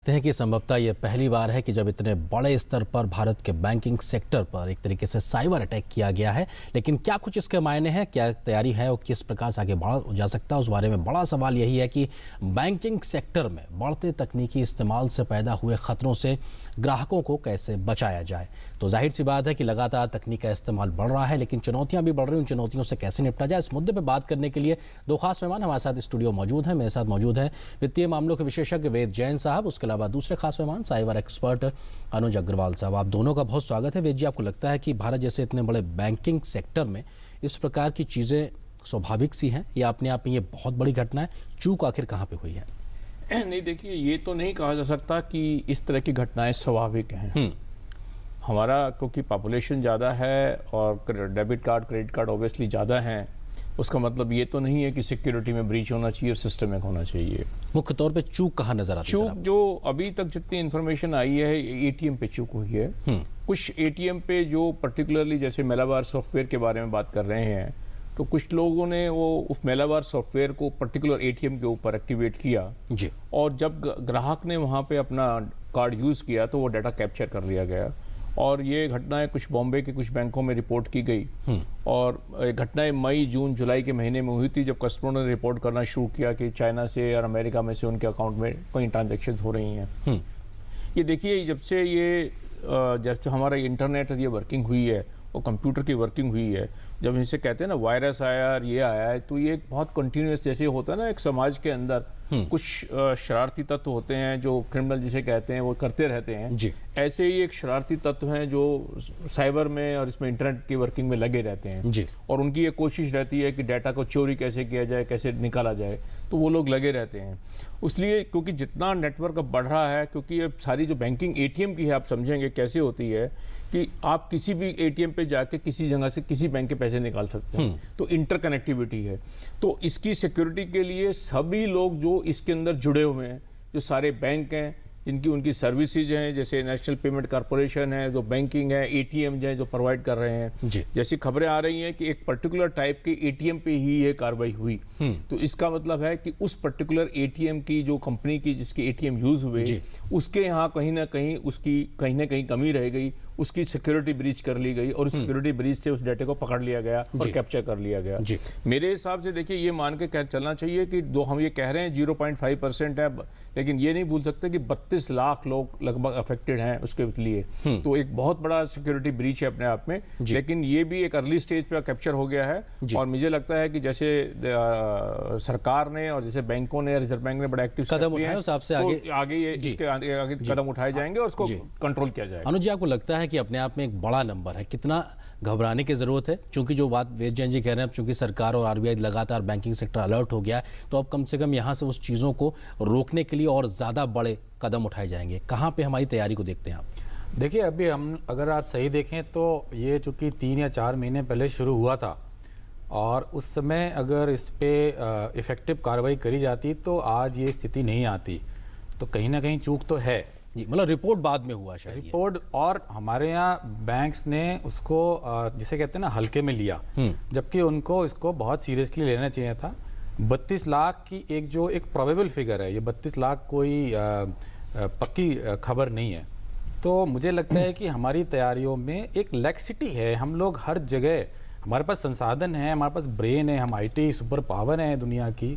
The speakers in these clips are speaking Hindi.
कहते हैं कि संभवतः ये पहली बार है कि जब इतने बड़े स्तर पर भारत के बैंकिंग सेक्टर पर एक तरीके से साइबर अटैक किया गया है। लेकिन क्या कुछ इसके मायने हैं, क्या तैयारी है और किस प्रकार से आगे बढ़ा जा सकता है, उस बारे में बड़ा सवाल यही है कि बैंकिंग सेक्टर में बढ़ते तकनीकी इस्तेमाल से पैदा हुए खतरों से ग्राहकों को कैसे बचाया जाए। तो जाहिर सी बात है कि लगातार तकनीक का इस्तेमाल बढ़ रहा है, लेकिन चुनौतियां भी बढ़ रही हैं। उन चुनौतियों से कैसे निपटा जाए, इस मुद्दे पर बात करने के लिए दो खास मेहमान हमारे साथ स्टूडियो मौजूद हैं। मेरे साथ मौजूद हैं वित्तीय मामलों के विशेषज्ञ वेद जैन साहब, उसके अलावा दूसरे खास मेहमान साइबर एक्सपर्ट अनुज अग्रवाल साहब। आप दोनों का बहुत स्वागत है। वेद जी, आपको लगता है कि भारत जैसे इतने बड़े बैंकिंग सेक्टर में इस प्रकार की चीज़ें स्वाभाविक सी हैं या अपने आप में ये बहुत बड़ी घटना है? चूक आखिर कहाँ पे हुई है? नहीं, देखिए, ये तो नहीं कहा जा सकता कि इस तरह की घटनाएं स्वाभाविक हैं। हमारा क्योंकि पॉपुलेशन ज़्यादा है और debit card credit card obviously ज़्यादा हैं, उसका मतलब ये तो नहीं है कि सिक्योरिटी में ब्रीच होना चाहिए और सिस्टमिक होना चाहिए। मुख्य तौर पे चूक कहाँ नजर आती है? चूक जो अभी तक जितनी इन्फॉर्मेशन आई है, एटीएम पे चूक हुई है। कुछ एटीएम पे जो पर्टिकुलरली जैसे मेलावार सॉफ्टवेयर के बारे में बात कर रहे हैं, तो कुछ लोगों ने वो उस मेलावार सॉफ्टवेयर को पर्टिकुलर एटीएम के ऊपर एक्टिवेट किया जी, और जब ग्राहक ने वहाँ पे अपना कार्ड यूज़ किया तो वो डाटा कैप्चर कर लिया गया। और ये घटनाएं कुछ बॉम्बे के कुछ बैंकों में रिपोर्ट की गई और घटनाएं मई जून जुलाई के महीने में हुई थी, जब कस्टमरों ने रिपोर्ट करना शुरू किया कि चाइना से और अमेरिका में से उनके अकाउंट में कई ट्रांजेक्शन हो रही हैं। ये देखिए, जब से हमारा इंटरनेट ये वर्किंग हुई है और कंप्यूटर की वर्किंग हुई है, जब इसे कहते हैं ना वायरस आया और ये आया है, तो ये एक बहुत कंटिन्यूस जैसे होता है ना, एक समाज के अंदर कुछ शरारती तत्व होते हैं जो क्रिमिनल जिसे कहते हैं वो करते रहते हैं जी। ऐसे ही एक शरारती तत्व हैं जो साइबर में और इसमें इंटरनेट की वर्किंग में लगे रहते हैं जी, और उनकी ये कोशिश रहती है कि डाटा को चोरी कैसे किया जाए, कैसे निकाला जाए, तो वो लोग लगे रहते हैं। इसलिए क्योंकि जितना नेटवर्क अब बढ़ रहा है, क्योंकि अब सारी जो बैंकिंग एटीएम की है, आप समझेंगे कैसे होती है कि आप किसी भी एटीएम पे जाके किसी जगह से किसी बैंक के पैसे निकाल सकते हैं, तो इंटरकनेक्टिविटी है। तो इसकी सिक्योरिटी के लिए सभी लोग जो इसके अंदर जुड़े हुए हैं, जो सारे बैंक हैं जिनकी उनकी सर्विसेज हैं, जैसे नेशनल पेमेंट कॉर्पोरेशन है, जो बैंकिंग है, एटीएम हैं जो प्रोवाइड कर रहे हैं जी। जैसी खबरें आ रही हैं कि एक पर्टिकुलर टाइप के एटीएम पे ही ये कार्रवाई हुई, तो इसका मतलब है कि उस पर्टिकुलर एटीएम की जो कंपनी की जिसके एटीएम यूज हुए, उसके यहाँ कहीं ना कहीं कमी रह गई, उसकी सिक्योरिटी ब्रीच कर ली गई और उस सिक्योरिटी ब्रीच से उस डाटे को पकड़ लिया गया और कैप्चर कर लिया गया जी। मेरे हिसाब से देखिए, ये मान के चलना चाहिए कि जो हम ये कह रहे हैं 0.5% है, लेकिन ये नहीं भूल सकते कि 32 लाख लोग लगभग अफेक्टेड हैं उसके लिए, तो एक बहुत बड़ा सिक्योरिटी ब्रीच है अपने आप में। लेकिन ये भी एक अर्ली स्टेज पे कैप्चर हो गया है और मुझे लगता है कि जैसे सरकार ने और जैसे बैंकों ने, रिजर्व बैंक ने बड़ा एक्टिव कदम उठाए, उस हिसाब से आगे कदम उठाए जाएंगे और उसको कंट्रोल किया जाएगा। अनुज जी, आपको लगता है कि अपने आप में एक बड़ा नंबर है, कितना घबराने की जरूरत है? क्योंकि जो बात वेद जैन जी कह रहे हैं, अब चूंकि सरकार और आरबीआई लगातार बैंकिंग सेक्टर अलर्ट हो गया है, तो अब कम से कम यहाँ से उस चीज़ों को रोकने के लिए और ज़्यादा बड़े कदम उठाए जाएंगे। कहाँ पे हमारी तैयारी को देखते हैं आप? देखिए, अभी अगर आप सही देखें तो ये चूँकि 3 या 4 महीने पहले शुरू हुआ था और उस समय अगर इस पर इफ़ेक्टिव कार्रवाई करी जाती तो आज ये स्थिति नहीं आती। तो कहीं ना कहीं चूक तो है जी, मतलब रिपोर्ट बाद में हुआ शायद रिपोर्ट, और हमारे यहाँ बैंक्स ने उसको जिसे कहते हैं ना हल्के में लिया, जबकि उनको इसको बहुत सीरियसली लेना चाहिए था। 32 लाख की एक प्रोबेबल फिगर है, ये 32 लाख कोई पक्की खबर नहीं है। तो मुझे लगता है कि हमारी तैयारियों में एक लैक्सिटी है। हम लोग हर जगह, हमारे पास संसाधन है, हमारे पास ब्रेन है, हम आईटी सुपर पावर है दुनिया की,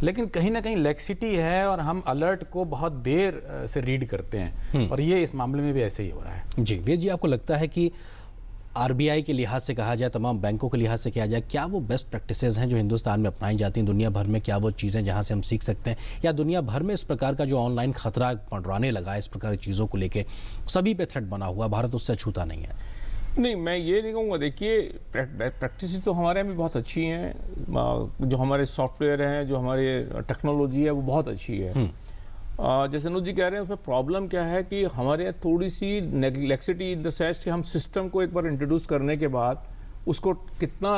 लेकिन कहीं ना कहीं लैक्सिटी है और हम अलर्ट को बहुत देर से रीड करते हैं, और ये इस मामले में भी ऐसे ही हो रहा है जी। वेद जी, आपको लगता है कि आरबीआई के लिहाज से कहा जाए, तमाम बैंकों के लिहाज से किया जाए, क्या वो बेस्ट प्रैक्टिसेस हैं जो हिंदुस्तान में अपनाई जाती हैं दुनिया भर में? क्या वो चीज़ें जहाँ से हम सीख सकते हैं, या दुनिया भर में इस प्रकार का जो ऑनलाइन खतरा मंडराने लगा है, इस प्रकार की चीज़ों को लेके सभी पे थ्रेट बना हुआ, भारत उससे अछूता नहीं है? नहीं, मैं ये नहीं कहूँगा। देखिए, प्रैक्टिस तो हमारे यहाँ भी बहुत अच्छी हैं, जो हमारे सॉफ्टवेयर हैं, जो हमारे टेक्नोलॉजी है वो बहुत अच्छी है। जैसे अनुज जी कह रहे हैं, उसमें प्रॉब्लम क्या है कि हमारे यहाँ थोड़ी सी नेग्लेक्सिटी इन द सेंस कि हम सिस्टम को एक बार इंट्रोड्यूस करने के बाद उसको कितना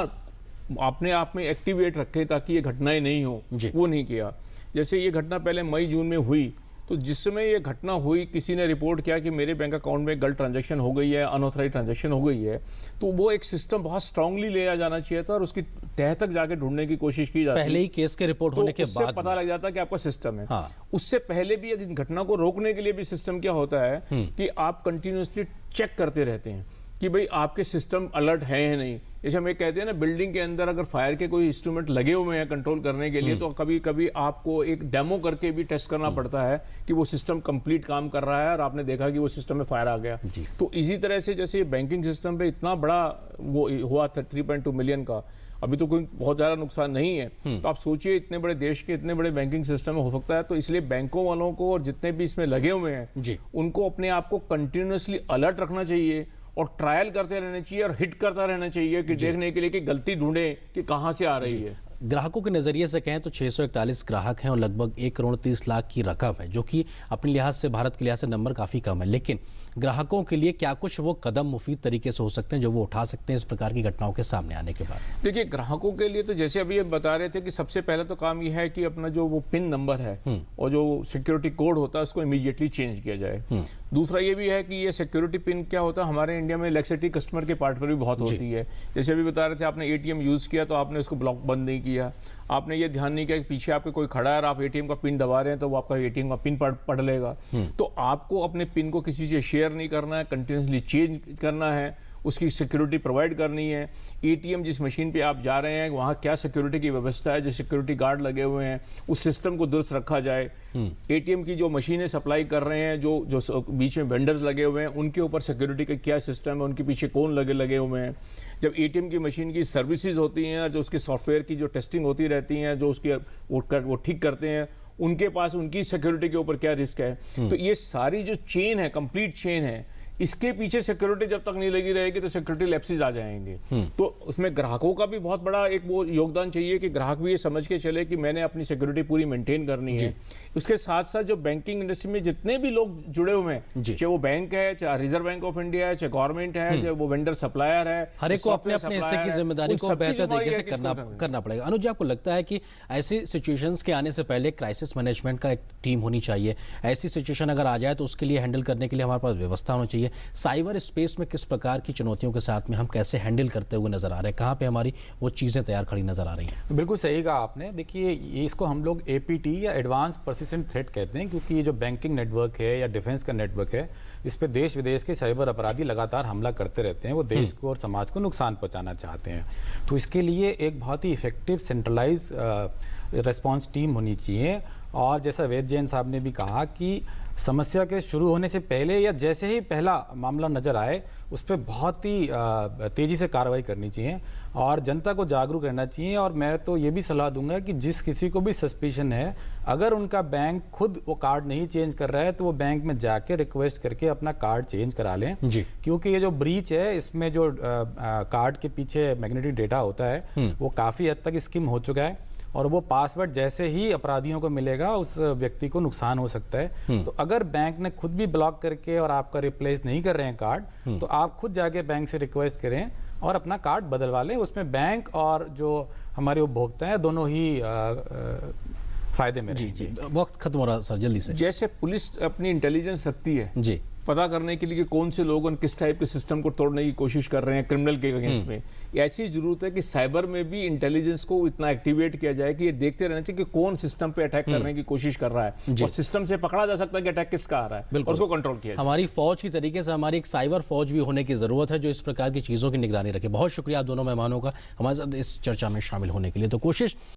अपने आप में एक्टिवेट रखें ताकि ये घटनाएं नहीं हो, वो नहीं किया। जैसे ये घटना पहले मई जून में हुई तो जिस समय ये घटना हुई, किसी ने रिपोर्ट किया कि मेरे बैंक अकाउंट में गलत ट्रांजैक्शन हो गई है, अनऑथराइज ट्रांजैक्शन हो गई है, तो वो एक सिस्टम बहुत स्ट्रांगली लिया जाना चाहिए था और उसकी तह तक जाके ढूंढने की कोशिश की जाती। पहले ही केस के रिपोर्ट होने के उससे बाद पता लग जाता कि आपका सिस्टम है। हाँ। उससे पहले भी इन घटना को रोकने के लिए भी सिस्टम क्या होता है कि आप कंटिन्यूअसली चेक करते रहते हैं कि भाई आपके सिस्टम अलर्ट है या नहीं। जैसे हम ये कहते हैं ना, बिल्डिंग के अंदर अगर फायर के कोई इंस्ट्रूमेंट लगे हुए हैं कंट्रोल करने के लिए, तो कभी कभी आपको एक डेमो करके भी टेस्ट करना पड़ता है कि वो सिस्टम कंप्लीट काम कर रहा है और आपने देखा कि वो सिस्टम में फायर आ गया। तो इसी तरह से जैसे बैंकिंग सिस्टम पे इतना बड़ा वो हुआ था 3.2 मिलियन का, अभी तो कोई बहुत ज़्यादा नुकसान नहीं है, तो आप सोचिए इतने बड़े देश के इतने बड़े बैंकिंग सिस्टम में हो सकता है। तो इसलिए बैंकों वालों को और जितने भी इसमें लगे हुए हैं उनको अपने आप को कंटिन्यूसली अलर्ट रखना चाहिए और ट्रायल करते रहना चाहिए और हिट करता रहना चाहिए कि देखने के लिए कि गलती ढूंढे कि कहाँ से आ रही है। ग्राहकों के नज़रिए से कहें तो 641 ग्राहक हैं और लगभग 1 करोड़ 30 लाख की रकम है, जो कि अपने लिहाज से, भारत के लिहाज से नंबर काफ़ी कम है। लेकिन ग्राहकों के लिए क्या कुछ वो कदम मुफीद तरीके से हो सकते हैं जो वो उठा सकते हैं इस प्रकार की घटनाओं के सामने आने के बाद? देखिए, ग्राहकों के लिए तो जैसे अभी हम बता रहे थे कि सबसे पहले तो काम यह है कि अपना जो वो पिन नंबर है और जो सिक्योरिटी कोड होता है उसको इमीडिएटली चेंज किया जाए। दूसरा ये भी है कि ये सिक्योरिटी पिन क्या होता है, हमारे इंडिया में लेक्सिटी कस्टमर के पार्ट पर भी बहुत होती है। जैसे अभी बता रहे थे, आपने एटीएम यूज़ किया तो आपने उसको ब्लॉक बंद नहीं किया, आपने ये ध्यान नहीं किया कि पीछे आपके कोई खड़ा है और आप एटीएम का पिन दबा रहे हैं तो वो आपका एटीएम का पिन पढ़ लेगा। तो आपको अपने पिन को किसी से शेयर नहीं करना है, कंटिन्यूसली चेंज करना है, उसकी सिक्योरिटी प्रोवाइड करनी है। एटीएम जिस मशीन पे आप जा रहे हैं वहाँ क्या सिक्योरिटी की व्यवस्था है, जो सिक्योरिटी गार्ड लगे हुए हैं उस सिस्टम को दुरुस्त रखा जाए। एटीएम की जो मशीनें सप्लाई कर रहे हैं, जो बीच में वेंडर्स लगे हुए हैं, उनके ऊपर सिक्योरिटी का क्या सिस्टम है, उनके पीछे कौन लगे हुए हैं। जब एटीएम की मशीन की सर्विसेज होती हैं, जो उसके सॉफ्टवेयर की जो टेस्टिंग होती रहती हैं, जो उसकी वो ठीक करते हैं, उनके पास उनकी सिक्योरिटी के ऊपर क्या रिस्क है। तो ये सारी जो चेन है, कंप्लीट चेन है, इसके पीछे सिक्योरिटी जब तक नहीं लगी रहेगी तो सिक्योरिटी लैप्सेस आ जाएंगे। तो उसमें ग्राहकों का भी बहुत बड़ा एक वो योगदान चाहिए कि ग्राहक भी ये समझ के चले कि मैंने अपनी सिक्योरिटी पूरी मेंटेन करनी है। उसके साथ साथ जो बैंकिंग इंडस्ट्री में जितने भी लोग जुड़े हुए हैं, चाहे वो बैंक है, चाहे रिजर्व बैंक ऑफ इंडिया है, चाहे गवर्नमेंट है, चाहे वो वेंडर सप्लायर है, हर एक को अपने अपने हिस्से की जिम्मेदारी को बेहतर तरीके से करना पड़ेगा। अनुज, आपको लगता है कि ऐसी सिचुएशंस के आने से पहले क्राइसिस मैनेजमेंट का एक टीम होनी चाहिए? ऐसी सिचुएशन अगर आ जाए तो उसके लिए हैंडल करने के लिए हमारे पास व्यवस्था होनी चाहिए। साइबर स्पेस में किस प्रकार की चुनौतियों के साथ में हम कैसे हैंडल करते हुए नजर आ रहे हैं, कहाँ पे हमारी वो चीज़ें तैयार खड़ी नजर आ रही हैं? बिल्कुल सही कहा आपने। देखिए, इसको हम लोग APT या एडवांस परसिस्टेंट थ्रेट कहते हैं, क्योंकि ये जो बैंकिंग नेटवर्क है या डिफेंस का नेटवर्क है, इस पे देश विदेश के साइबर अपराधी लगातार हमला करते रहते हैं। वो देश को और समाज को नुकसान पहुंचाना चाहते हैं। तो इसके लिए एक बहुत ही इफेक्टिव सेंट्रलाइज रिस्पॉन्स टीम होनी चाहिए। और जैसा वेद जैन साहब ने भी कहा कि समस्या के शुरू होने से पहले या जैसे ही पहला मामला नज़र आए उस पर बहुत ही तेज़ी से कार्रवाई करनी चाहिए और जनता को जागरूक रहना चाहिए। और मैं तो ये भी सलाह दूंगा कि जिस किसी को भी सस्पिशन है, अगर उनका बैंक खुद वो कार्ड नहीं चेंज कर रहा है तो वो बैंक में जाके रिक्वेस्ट करके अपना कार्ड चेंज करा लें जी। क्योंकि ये जो ब्रीच है, इसमें जो कार्ड के पीछे मैग्नेटिक डेटा होता है वो काफ़ी हद तक स्किम हो चुका है और वो पासवर्ड जैसे ही अपराधियों को मिलेगा उस व्यक्ति को नुकसान हो सकता है। तो अगर बैंक ने खुद भी ब्लॉक करके और आपका रिप्लेस नहीं कर रहे हैं कार्ड, तो आप खुद जाके बैंक से रिक्वेस्ट करें और अपना कार्ड बदलवा लें। उसमें बैंक और जो हमारे उपभोक्ता हैं दोनों ही फायदे में जी। वक्त खत्म हो रहा सर, जल्दी से। जैसे पुलिस अपनी इंटेलिजेंस रखती है जी पता करने के लिए कि कौन से लोग किस टाइप के सिस्टम को तोड़ने की कोशिश कर रहे हैं क्रिमिनल के अगेंस्ट में, ऐसी जरूरत है कि साइबर में भी इंटेलिजेंस को इतना एक्टिवेट किया जाए कि ये देखते रहना चाहिए कि कौन सिस्टम पे अटैक करने की कोशिश कर रहा है और सिस्टम से पकड़ा जा सकता है कि अटैक किसका आ रहा है और उसको कंट्रोल किया जाए। हमारी फौज की तरीके से हमारी एक साइबर फौज भी होने की जरूरत है जो इस प्रकार की चीजों की निगरानी रखे। बहुत शुक्रिया आप दोनों मेहमानों का हमारे साथ इस चर्चा में शामिल होने के लिए। तो कोशिश